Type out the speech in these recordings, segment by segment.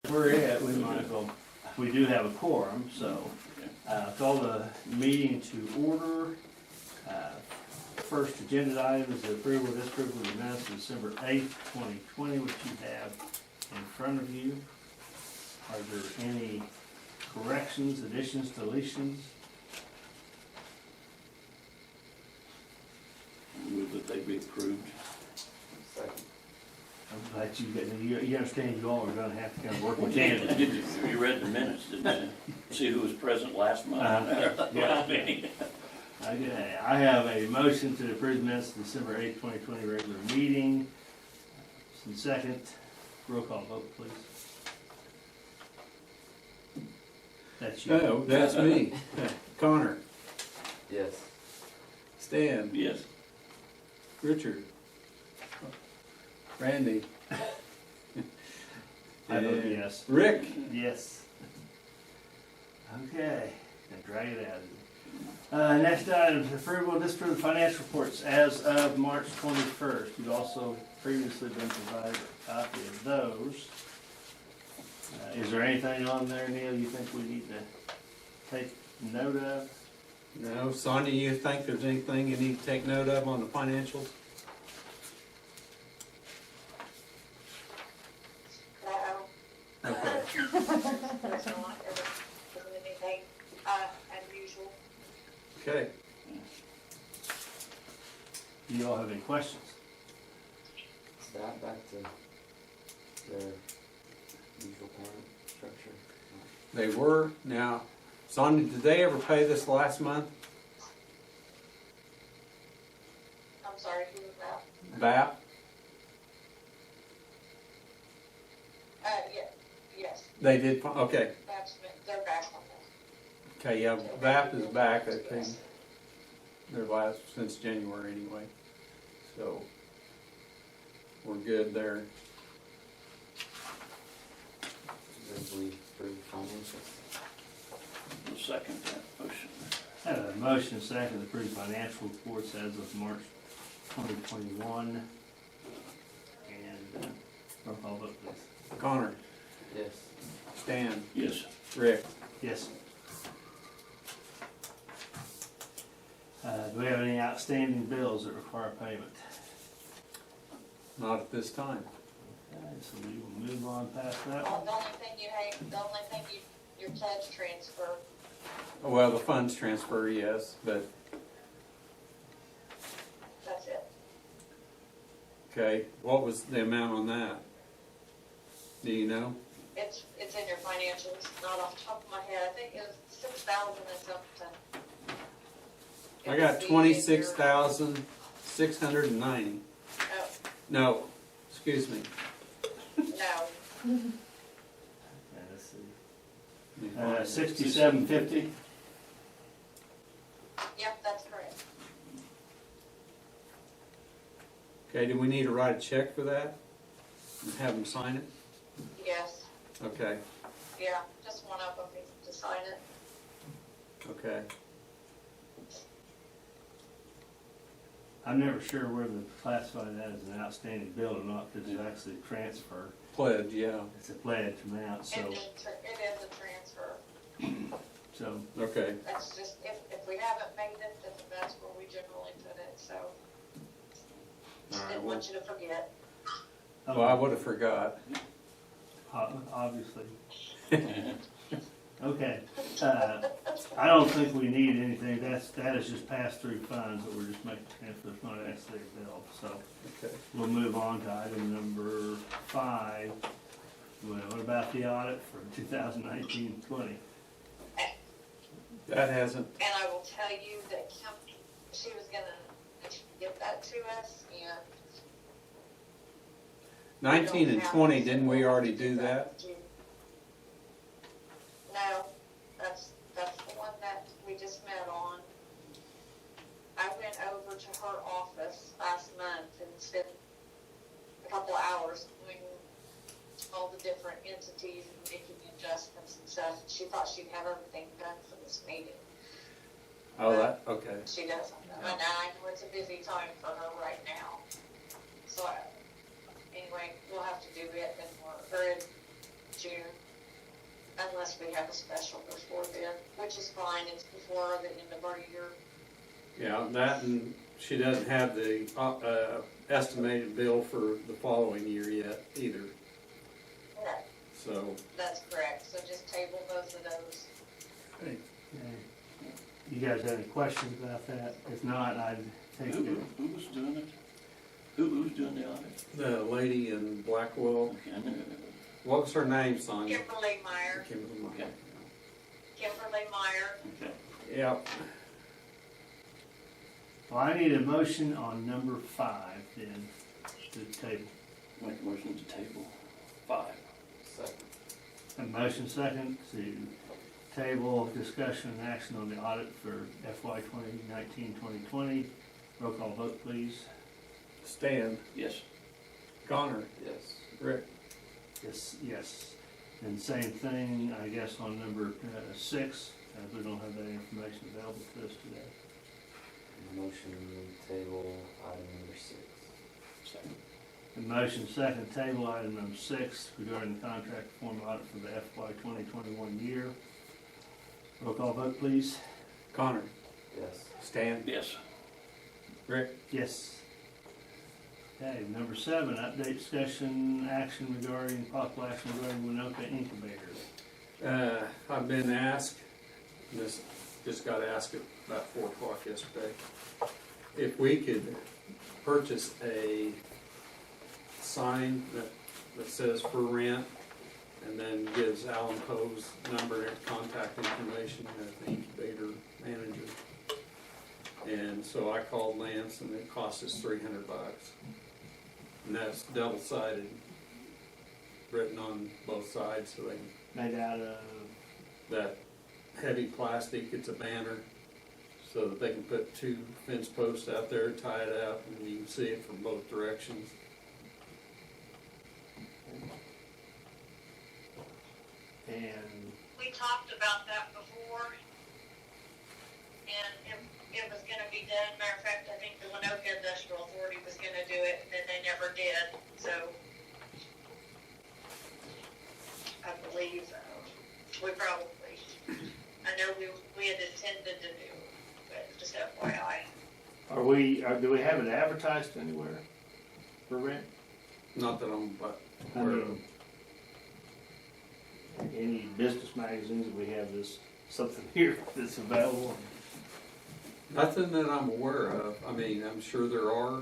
we're at, we might as well, we do have a quorum, so, call the meeting to order. First agenda item is the approval, disapproval of the minutes of December 8th, 2020, which you have in front of you. Are there any corrections, additions, deletions? Move that they be approved. Second. I'm glad you understand you all are gonna have to kind of work in tandem. You read the minutes, didn't you? See who was present last month? Yeah. Okay, I have a motion to approve the minutes of December 8th, 2020 regular meeting. Some second, roll call vote, please. That's you. No, that's me. Connor, Yes. Stan, Yes. Richard, Randy. I vote and yes. Rick. Yes. Okay, and drag it out. Next item is approval and disapproval of financial reports as of March 21st. You've also previously been provided a copy of those. Is there anything on there, Neil, you think we need to take note of? No, Sonia, you think there's anything you need to take note of on the financials? No. Okay. There's not anything unusual. Okay. Do you all have any questions? Is that back to their usual payment structure? They were. Now, Sonia, did they ever pay this last month? I'm sorry, who was that? BAP? Yes, They did, okay. they're back on that. Okay, yeah, BAP is back, I think. They're last, since January anyway. So, we're good there. Did we approve financials? I'll second that motion. I have a motion second to approve financial reports as of March 2021. And roll call vote, please. Connor, Yes. Stan, Yes. Rick. Yes. Do we have any outstanding bills that require payment? Not at this time. Okay, so we will move on past that The one. only thing you have, the only thing your pledge transfer, Well, the funds transfer, yes, but, that's it. okay, what was the amount on that? Do you know? It's in your financials, not off the top of my head. I think it was 6,000 and something. I got 26,690. Oh, No, excuse me. no. Okay, let's see. 6750. Yep, that's correct. Okay, do we need to write a check for that? And have them sign it? Yes, Okay, yeah, just one of them needs to sign it. okay. I'm never sure whether to classify that as an outstanding bill or not, because it's actually a transfer. Pledge, yeah, It's a pledge amount, so, It is a transfer. so, okay. That's just, if we haven't made it, then that's where we generally put it, so. All right, Didn't want you to forget. Well, I would've forgot. Obviously. Okay, I don't think we need anything, that is just pass-through funds that we're just making transfers, not actually a bill, so. Okay. We'll move on to item number 5. Well, what about the audit for 2019-20? That hasn't, And I will tell you that Kim, she was gonna give that to us, and. 19 and 20, didn't we already do that? No, that's the one that we just met on. I went over to her office last month and spent a couple hours doing all the different entities and making adjustments and stuff. She thought she'd have everything done for this meeting. Oh, that, okay. She doesn't. And I know it's a busy time for her right now. So, anyway, we'll have to do it, and June. Unless we have a special before then, which is fine, it's before the end of our year. Yeah, that, and she doesn't have the, estimated bill for the following year yet either, Right. so. That's correct, so just table both of those. Okay. You guys have any questions about that? If not, I'd take Who, it. who was doing it? Who's doing the audit? The lady in Blackwell, Okay, I knew it. what was her name, Sonia? Kimberly Meyer, Kimberly. Okay. Kimberly Meyer. Okay. Yep, Well, I need a motion on number 5 then, to the table. Make a motion to table 5. Second. A motion second to table discussion and action on the audit for FY 2019-2020. Roll call vote, please. Stan, Yes. Connor, Yes. Rick. Yes, yes. And same thing, I guess, on number 6, as we don't have that information available to us today. Motion table item number 6. Second. A motion second, table item number 6 regarding the contract form audit for the FY 2021 year. Roll call vote, please. Connor, Yes. Stan, Yes. Rick. Yes. Okay, number 7, update discussion action regarding possible action regarding Winoka Incubator. I've been asked, just got asked at about 4 o'clock yesterday, if we could purchase a sign that says for rent, and then gives Alan Poe's number and contact information as the incubator manager. And so I called Lance, and it cost us $300. And that's double-sided, written on both sides, so they can Made out of, that heavy plastic, it's a banner, so that they can put 2 fence posts out there, tie it up, and you can see it from both directions. and We talked about that before, and it was gonna be done. Matter of fact, I think the Winoka Industrial Authority was gonna do it, and then they never did, so. I believe, we probably, I know we had intended to do, but just FYI. do we have it advertised anywhere for rent? Not that I'm, but, I mean, any business magazines, that we have this, something here that's available? nothing that I'm aware of. I mean, I'm sure there are,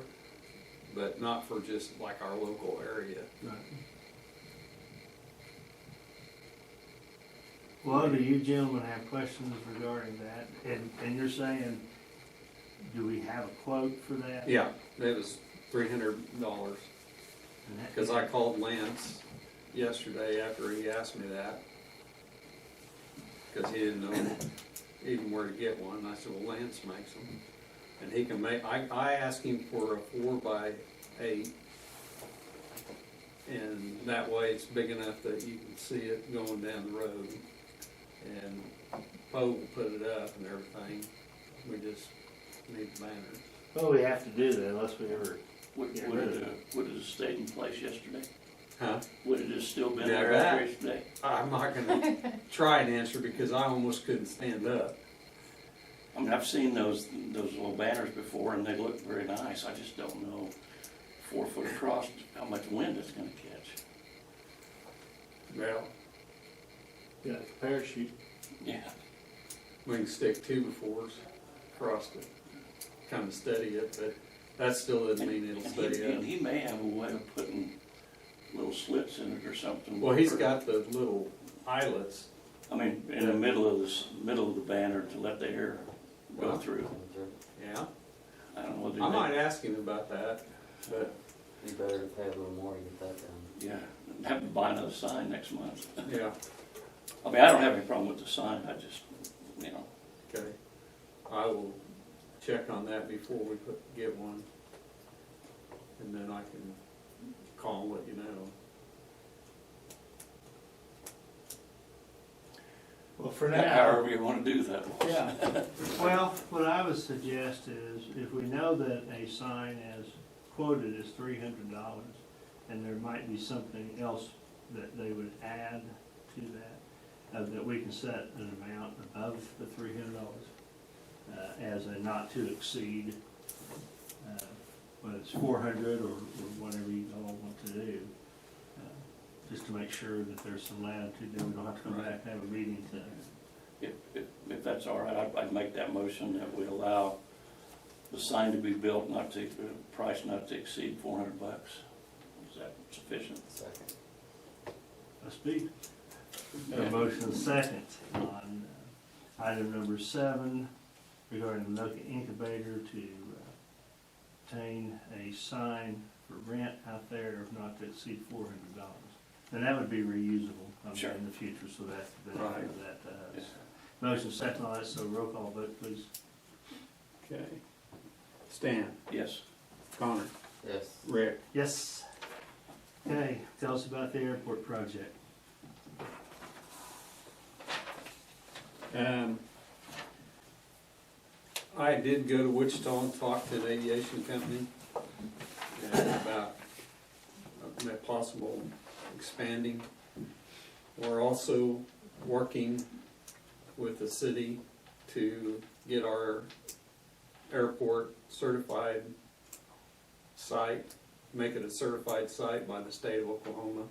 but not for just like our local area. Well, do you gentlemen have questions regarding that? And you're saying, do we have a quote for that? Yeah, it was $300, And that- because I called Lance yesterday after he asked me that, because he didn't know even where to get one. I said, well, Lance makes them, and he can make, I asked him for a 4x8, and that way it's big enough that you can see it going down the road, and Poe will put it up and everything. We just need the banners. Well, we have to do that unless we ever, Would Yeah, it, really. would it have stayed in place yesterday? Huh? Would it have still been Yeah, there that- after yesterday? I'm not gonna try and answer because I almost couldn't stand up. I mean, I've seen those little banners before, and they look very nice. I just don't know 4 foot across how much wind it's gonna catch. Well, yeah, like a parachute. Yeah. we can stick 2x4s across to kind of steady it, but that still doesn't mean it'll And stay up. he may have a way of putting little slits in it or something. Well, he's got the little eyelets. I mean, in the middle of the banner to let the air go Well, through. Yeah, I don't know. I might ask him about that, but You better pay a little more to get that done. Yeah, have to buy another sign next month. yeah, I mean, I don't have any problem with the sign. I just, okay. I will check on that before we get one. And then I can call and let you know. Well, for now. however you want to do that. Yeah, well, what I would suggest is, if we know that a sign as quoted is $300, and there might be something else that they would add to that, that we can set an amount above the $300, as a not to exceed, whether it's 400 or whatever you all want to do. Just to make sure that there's some latitude, then we don't have to come back and have a meeting to. If that's all right, I'd make that motion that we allow the sign to be built, not to, price not to exceed $400. Is that sufficient? Second. A speak. A motion and second on item number 7 regarding the Anoka Incubator to obtain a sign for rent out there of not to exceed $400. And that would be reusable, Sure. in the future, so that, Right. that, Yeah. motion second on that, so roll call vote, please. Okay. Stan, Yes. Connor, Yes. Rick. Yes. Okay, tell us about the airport project. I did go to Wichita and talk to the aviation company about possible expanding. We're also working with the city to get our airport certified site, make it a certified site by the state of Oklahoma.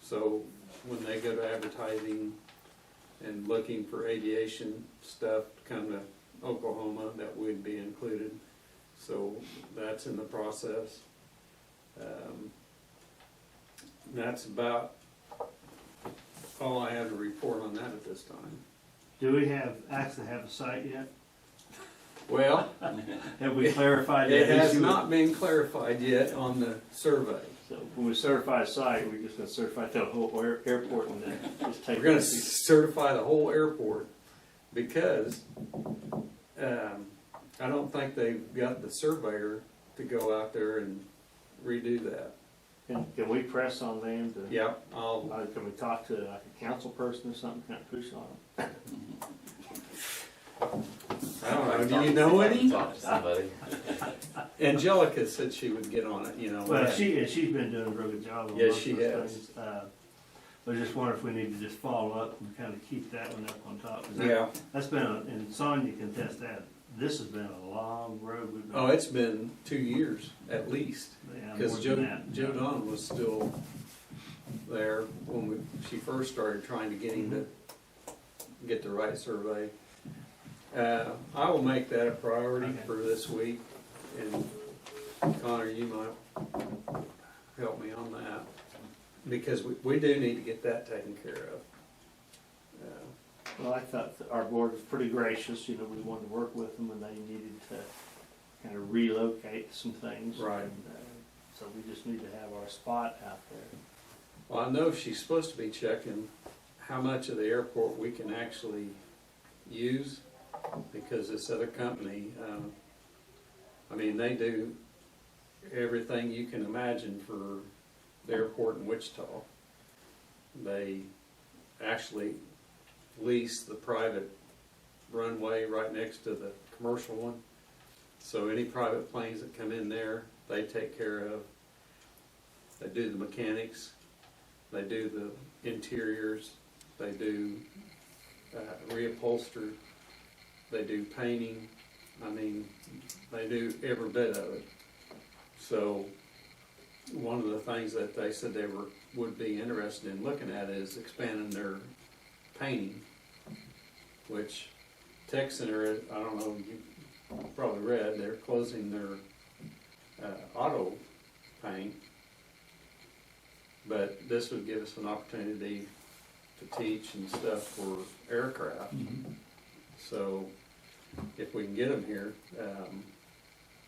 So when they go to advertising and looking for aviation stuff to come to Oklahoma, that would be included. So that's in the process. That's about all I have to report on that at this time. Do we actually have a site yet? Well, Have we clarified that it has issue? not been clarified yet on the survey. So when we certify a site, we're just gonna certify the whole airport and then just take. We're gonna certify the whole airport because I don't think they've got the surveyor to go out there and redo that. Can we press on them to? Yeah, Can we talk to like a council person or something, kind of push on them? I don't know, do you know any? Talk to somebody. Angelica said she would get on it, you know. Well, she's been doing a real good job on Yes, most she of those has. things. I just wonder if we need to just follow up and kind of keep that one up on top. 'Cause Yeah, That's been, and Sonia can test that, this has been a long road we've been. oh, it's been 2 years at least. Yeah, Because more Joe than that. Don was still there when she first started trying to get him to get the right survey. I will make that a priority Okay. for this week, and Connor, you might help me on that, because we do need to get that taken care of. Well, I thought that our board was pretty gracious, we wanted to work with them and they needed to kind of relocate some things. Right. And, so we just need to have our spot out there. Well, I know she's supposed to be checking how much of the airport we can actually use, because this other company, they do everything you can imagine for the airport in Wichita. They actually lease the private runway right next to the commercial one. So any private planes that come in there, they take care of. They do the mechanics, they do the interiors, they do reupholster, they do painting. They do every bit of it. So one of the things that they said they would be interested in looking at is expanding their painting, which Tech Center, I don't know, you probably read, they're closing their auto paint. But this would give us an opportunity to teach and stuff for aircraft. So if we can get them here,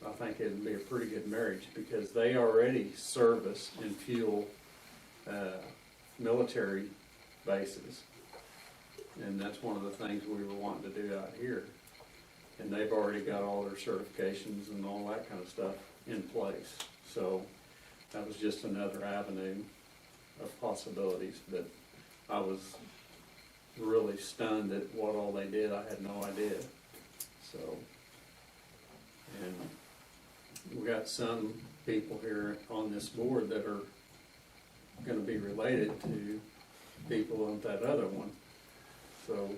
I think it'd be a pretty good marriage, because they already service and fuel military bases. And that's one of the things we were wanting to do out here. And they've already got all their certifications and all that kind of stuff in place. So that was just another avenue of possibilities. But I was really stunned at what all they did. I had no idea. So, and we got some people here on this board that are gonna be related to people on that other one. So,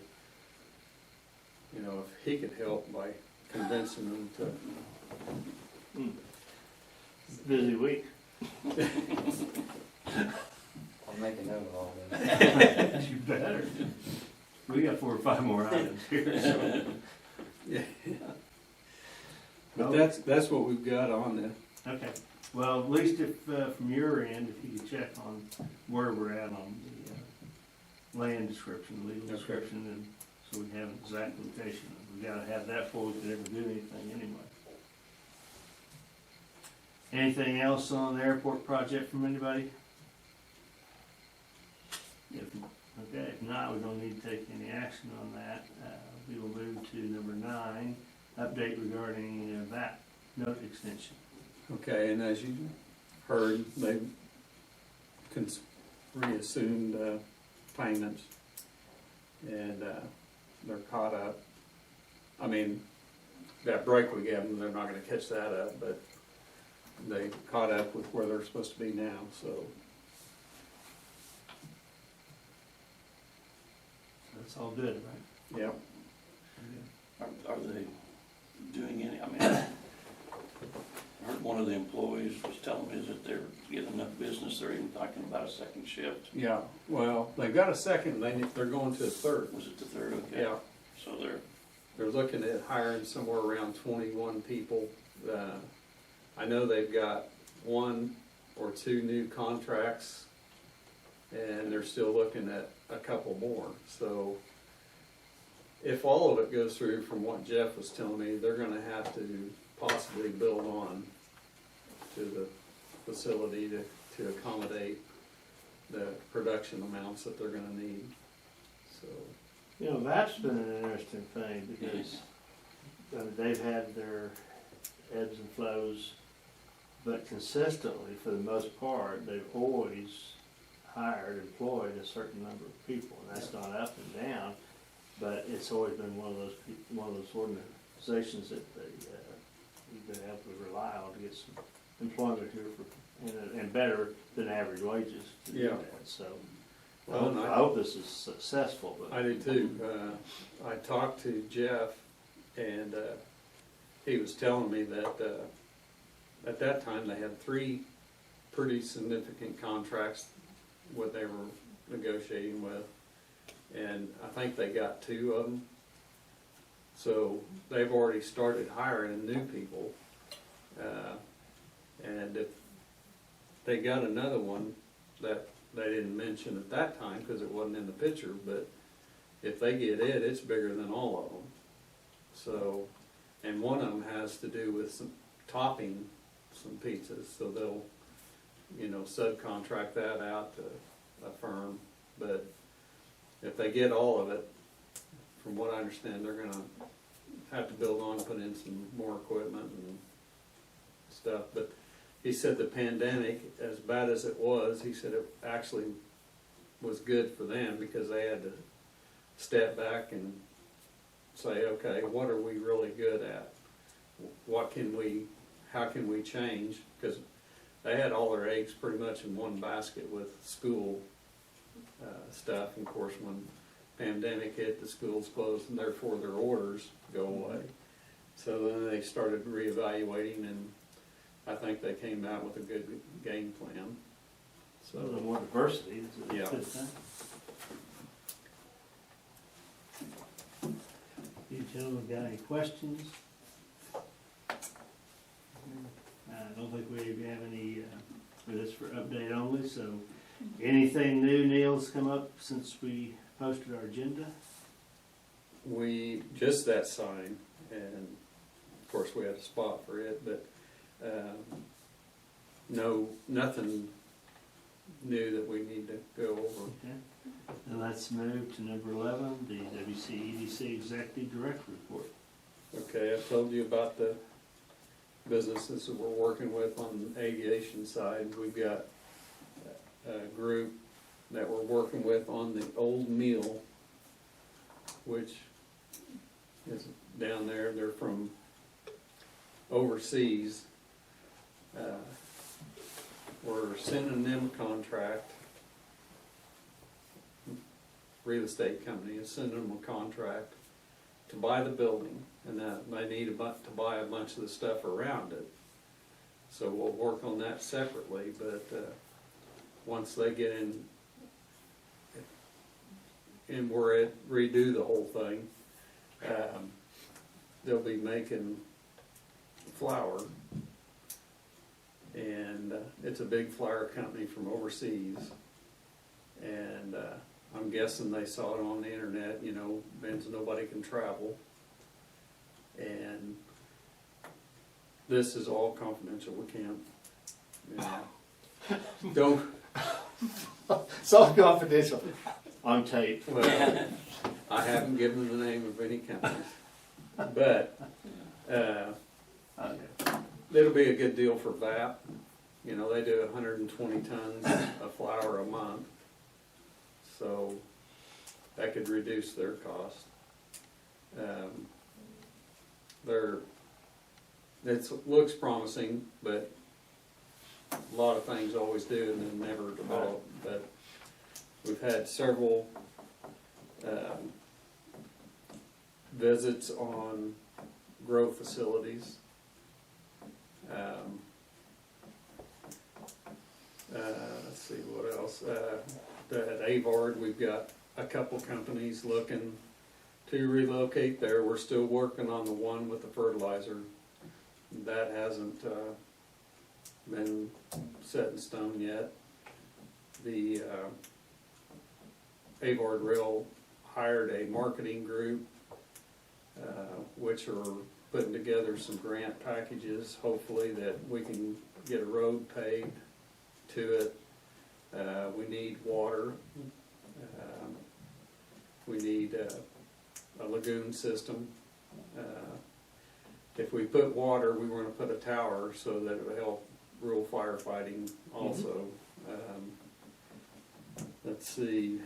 you know, if he could help by convincing them to, Busy week. I'll make a note of all that. You better. We got 4 or 5 more items here, so. yeah. But that's what we've got on there. Okay, well, at least if, from your end, if you could check on where we're at on the land description, legal Okay. description, and so we have an exact location. We gotta have that before we can ever do anything anyway. Anything else on the airport project from anybody? If not, we don't need to take any action on that. We will move to number 9, update regarding VAT note extension. Okay, and as you heard, they reassumed payments, and they're caught up. I mean, that break we gave them, they're not gonna catch that up, but they caught up with where they're supposed to be now, so. That's all good, right? Yep. Are they doing any, I mean, I heard one of the employees was telling me that they're getting enough business, they're even talking about a second shift. Yeah, well, they've got a second, they're going to a third. Was it the third? Okay. Yeah, So they're, they're looking at hiring somewhere around 21 people. I know they've got 1 or 2 new contracts, and they're still looking at a couple more. So if all of it goes through, from what Jeff was telling me, they're gonna have to possibly build on to the facility to accommodate the production amounts that they're gonna need, so. You know, that's been an interesting thing because they've had their ebbs and flows, but consistently, for the most part, they've always employed a certain number of people, and that's gone up and down, but it's always been one of those organizations that you've been able to rely on to get some employment here for, and better than average wages to do Yeah. that, so. Well, I hope this is successful, but. I do too. I talked to Jeff, and he was telling me that at that time they had 3 pretty significant contracts what they were negotiating with, and I think they got 2 of them. So they've already started hiring new people, and if they got another one that they didn't mention at that time because it wasn't in the picture, but if they get it, it's bigger than all of them. So, and one of them has to do with some topping some pizzas, so they'll, you know, subcontract that out to a firm. But if they get all of it, from what I understand, they're gonna have to build on, put in some more equipment and stuff. But he said the pandemic, as bad as it was, he said it actually was good for them because they had to step back and say, okay, what are we really good at? How can we change? Because they had all their eggs pretty much in one basket with school stuff. And of course, when pandemic hit, the schools closed, and therefore their orders go away. So then they started reevaluating, and I think they came out with a good game plan. A little So, more diversity is a Yeah. good thing. You gentlemen got any questions? I don't think we have any, for this for update only, so anything new, Neil's come up since we posted our agenda? just that sign, and of course we had a spot for it, but nothing new that we need to go over. Okay. And let's move to number 11, the WCEDC Executive Director Report. Okay, I told you about the businesses that we're working with on the aviation side. We've got a group that we're working with on the Old Mill, which is down there. They're from overseas. We're sending them a contract real estate company is sending them a contract to buy the building, and that they need to buy a bunch of the stuff around it. So we'll work on that separately, but, once they get in where it redo the whole thing, they'll be making flour. And it's a big flour company from overseas. And I'm guessing they saw it on the internet, you know, since nobody can travel. And this is all confidential, we can't, you know, don't, It's all confidential. On tape. well, I haven't given the name of any companies. But, Okay. it'll be a good deal for VAP. You know, they do 120 tons of flour a month. So that could reduce their cost. It looks promising, but a lot of things always do and then never develop. But we've had several visits on grow facilities. Let's see, what else? At Avard, we've got a couple companies looking to relocate there. We're still working on the one with the fertilizer. That hasn't been set in stone yet. The Avard Rail hired a marketing group, which are putting together some grant packages, hopefully that we can get a road paved to it. We need water. We need a lagoon system. If we put water, we want to put a tower so that it will help rural firefighting also. Let's see.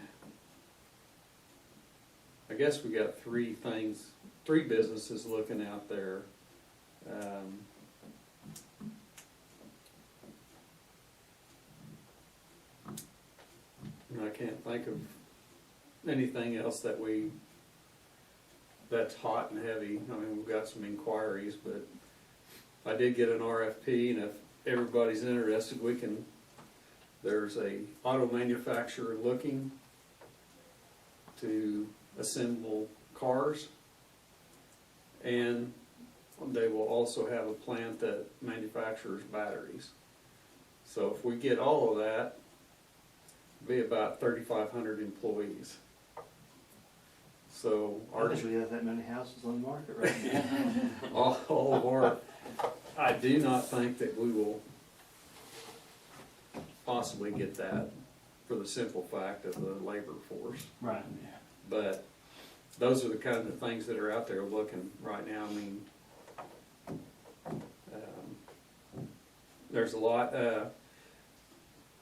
I guess we got three businesses looking out there. And I can't think of anything else that's hot and heavy. I mean, we've got some inquiries, but I did get an RFP, and if everybody's interested, there's a auto manufacturer looking to assemble cars, and they will also have a plant that manufactures batteries. So if we get all of that, it'll be about 3,500 employees. So I think we have that many houses on the market right now. all of our, I do not think that we will possibly get that for the simple fact of the labor force. Right. But those are the kind of things that are out there looking right now. I mean, there's a lot.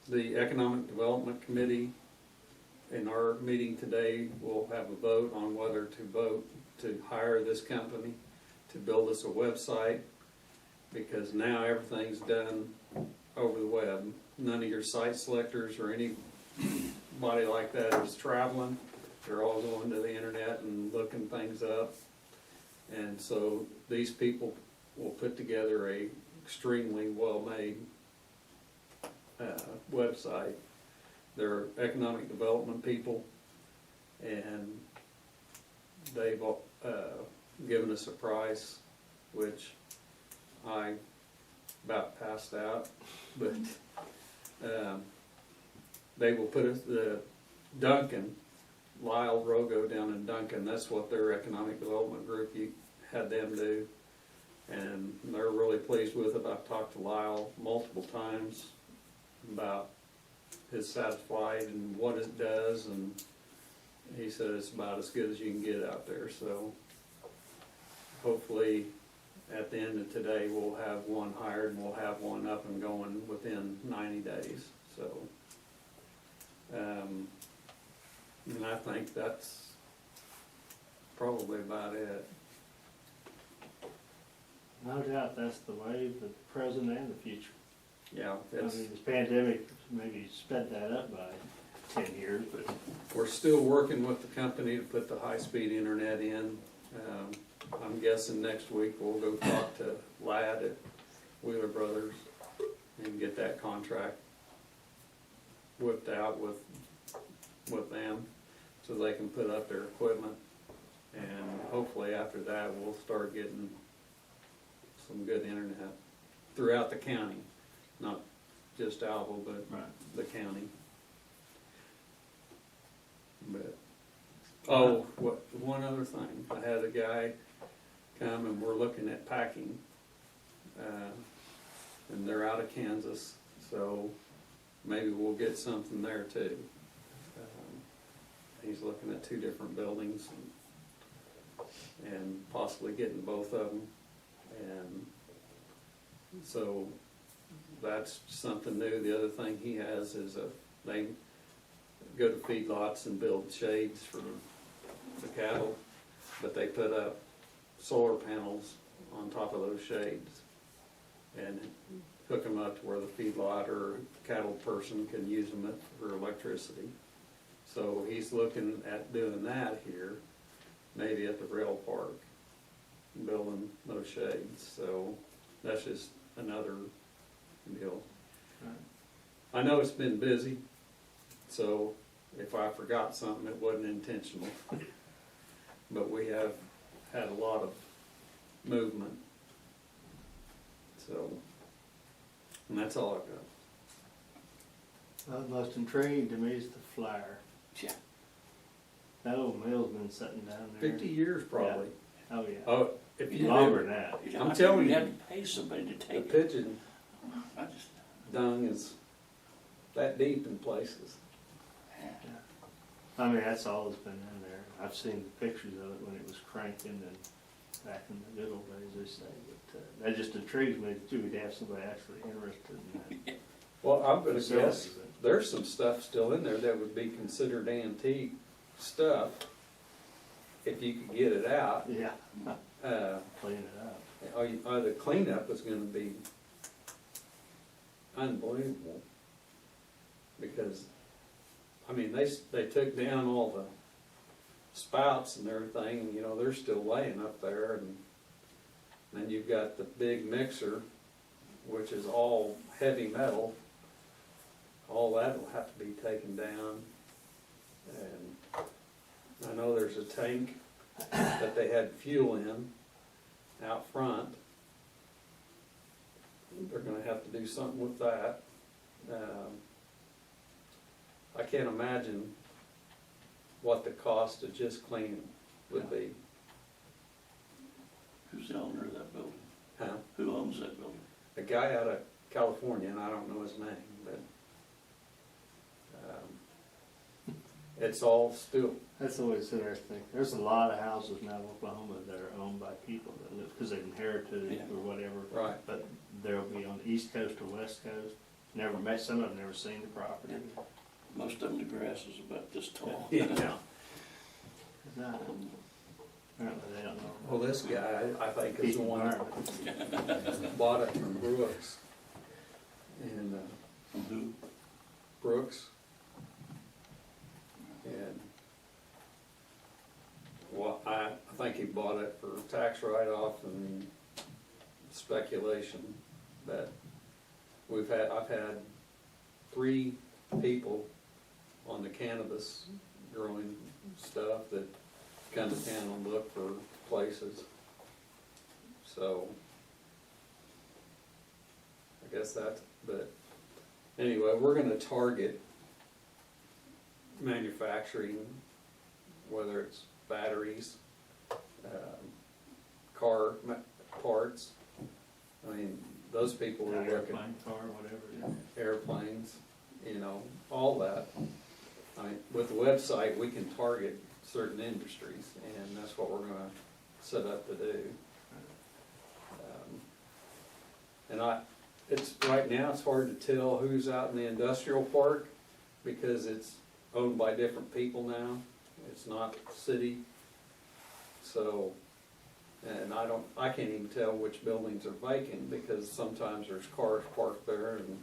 The Economic Development Committee, in our meeting today, will have a vote on whether to vote to hire this company to build us a website, because now everything's done over the web. None of your site selectors or anybody like that is traveling. They're all going to the internet and looking things up. And so these people will put together a extremely well-made website. They're economic development people, and they've given us a price, which I about passed out, but they will put us, the Duncan, Lyle Rogo down in Duncan, that's what their economic development group had them do, and they're really pleased with it. I've talked to Lyle multiple times about his satisfied and what it does, and he said it's about as good as you can get out there. So hopefully at the end of today we'll have one hired and we'll have one up and going within 90 days. So and I think that's probably about it. No doubt that's the way of the present and the future. Yeah, I it's, mean, this pandemic maybe sped that up by 10 years, but We're still working with the company to put the high-speed internet in. I'm guessing next week we'll go talk to Ladd at Wheeler Brothers and get that contract whipped out with them so they can put up their equipment. And hopefully after that, we'll start getting some good internet throughout the county, not just Alva, but right. the county. But, oh, one other thing, I had a guy come and we're looking at packing, and they're out of Kansas, so maybe we'll get something there too. He's looking at 2 different buildings and possibly getting both of them, and so that's something new. The other thing he has is they go to feedlots and build shades for the cattle, but they put up solar panels on top of those shades and hook them up to where the feedlot or cattle person can use them for electricity. So he's looking at doing that here, maybe at the rail park, building those shades. So that's just another deal. I know it's been busy, so if I forgot something, it wasn't intentional. But we have had a lot of movement. So, and that's all I've got. The most intriguing to me is the flyer. Yeah. That old mill's been sitting down there. 50 years probably. Oh, yeah. Oh, if you Longer did, than that. You know, I'm I telling think you. you have to pay somebody to the take it. pigeon I just, dung is that deep in places. I mean, that's all that's been in there. I've seen the pictures of it when it was cranking and back in the good old days, they say. But that just intrigues me too, to have somebody actually interested in that. Well, I'm gonna facility, guess but- there's some stuff still in there that would be considered antique stuff if you could get it out. Yeah, Uh, clean it up. the cleanup is gonna be unbelievable. Because, I mean, they took down all the spouts and everything, and, you know, they're still laying up there, and then you've got the big mixer, which is all heavy metal. All that will have to be taken down. And I know there's a tank that they had fuel in out front. They're gonna have to do something with that. I can't imagine what the cost of just cleaning would be. who's the owner of that building? Huh? Who owns that building? A guy out of California, and I don't know his name, but it's all still, That's always interesting. There's a lot of houses now in Oklahoma that are owned by people that live, because they've inherited it Yeah. or whatever. right. But they'll be on the East Coast or West Coast. Never met, some of them never seen the property. Most of them, the grass is about this tall. Yeah. Apparently they don't know. Well, this guy, I think, is Peace the one environment. that bought it from Brooks. And From who? Brooks. And, well, I think he bought it for tax write-off and speculation, but I've had 3 people on the cannabis growing stuff that come to town and look for places. So, I guess that's, but anyway, we're gonna target manufacturing, whether it's batteries, car parts. I mean, those people are looking, Airplane, car, whatever. airplanes, you know, all that. I mean, with the website, we can target certain industries, and that's what we're gonna set up to do. It's, right now, it's hard to tell who's out in the industrial park, because it's owned by different people now. It's not city. So, and I can't even tell which buildings are vacant, because sometimes there's cars parked there, and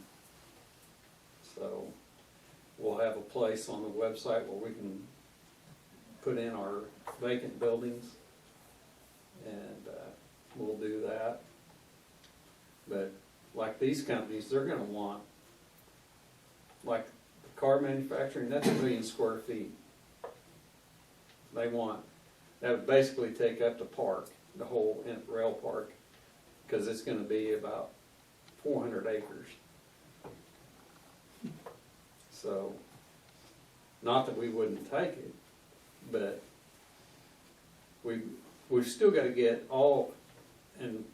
so, we'll have a place on the website where we can put in our vacant buildings, and we'll do that. But like these companies, they're gonna want, like the car manufacturing, that's 1 million square feet. They want, that would basically take up the park, the whole rail park, because it's gonna be about 400 acres. So, not that we wouldn't take it, but we've still gotta get all, and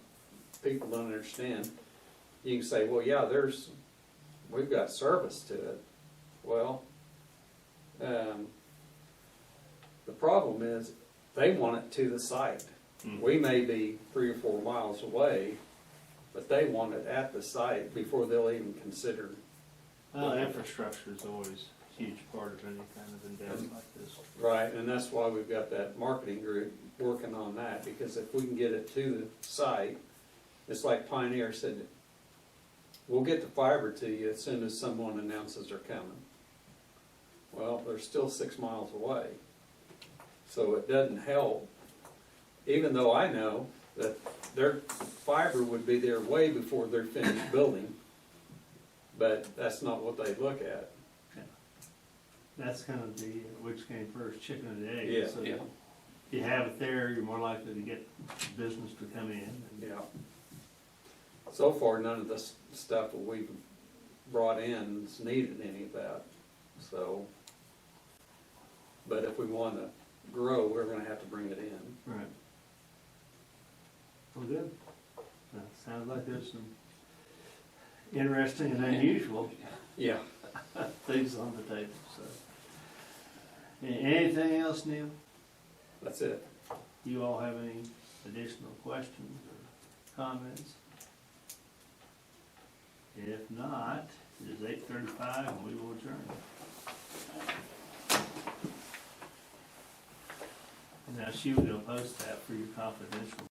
people don't understand, you can say, well, yeah, we've got service to it. Well, the problem is, they want it to the site. We may be 3 or 4 miles away, but they want it at the site before they'll even consider. Infrastructure is always a huge part of any kind of endeavor like this. Right, and that's why we've got that marketing group working on that, because if we can get it to the site, it's like Pioneer said, we'll get the fiber to you as soon as someone announces they're coming. Well, they're still 6 miles away, so it doesn't help, even though I know that their fiber would be there way before they're finished building, but that's not what they look at. That's kind of the, which came first, chicken or the egg. Yeah. So Yeah. if you have it there, you're more likely to get business to come in. Yeah. So far, none of the stuff that we've brought in has needed any of that, so. But if we want to grow, we're gonna have to bring it in. Right. Well, good. Sounds like there's some interesting and unusual Yeah. things on the table, so. Anything else, Neil? That's it. You all have any additional questions or comments? If not, it is 8:35 and we will adjourn. Now, she will post that for your confidential